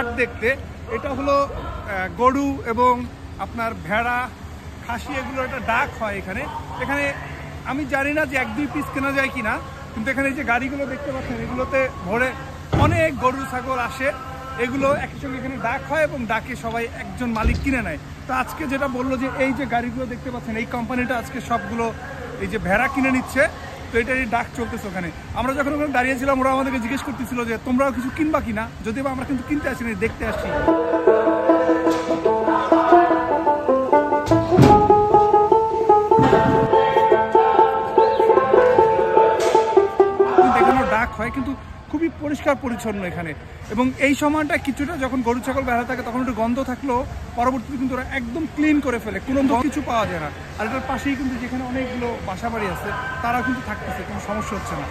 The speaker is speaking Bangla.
হাট দেখতে। এটা হলো গরু এবং আপনার ভেড়া, খাসি, এগুলোর একটা ডাক হয় এখানে। এখানে আমি জানি না যে 1-2 পিস কেনা যায় কিনা, কিন্তু এখানে যে গাড়িগুলো দেখতে পাচ্ছেন এগুলোতে ভরে অনেক গরু ছাগল আসে, এগুলো একই সঙ্গে এখানে ডাক হয় এবং ডাকে সবাই একজন মালিক কিনে নেয়। তো আজকে যেটা বললো যে এই যে গাড়িগুলো দেখতে পাচ্ছেন এই কোম্পানিটা আজকে সবগুলো এই যে ভেড়া কিনে নিচ্ছে, তো এটারই ডাক চলতেছে ওখানে। আমরা যখন ওখানে দাঁড়িয়েছিলাম ওরা আমাদেরকে জিজ্ঞেস করতেছিল যে তোমরাও কিছু কিনবা কিনা, যদিও আমরা কিন্তু কিনতে আসিনি, দেখতে আসছি। এখানে ডাক হয় কিন্তু খুবই পরিষ্কার পরিচ্ছন্ন এখানে। এবং এই সময়টা কিছুটা যখন গরু ছাগল বেড়া থাকে তখন একটু গন্ধ থাকলেও পরবর্তীতে কিন্তু ওরা একদম ক্লিন করে ফেলে, কোনো কিছু পাওয়া যায় না। আর এটার পাশেই কিন্তু যেখানে অনেকগুলো বাসা বাড়ি আছে তারা কিন্তু থাকতেছে, কোনো সমস্যা হচ্ছে না।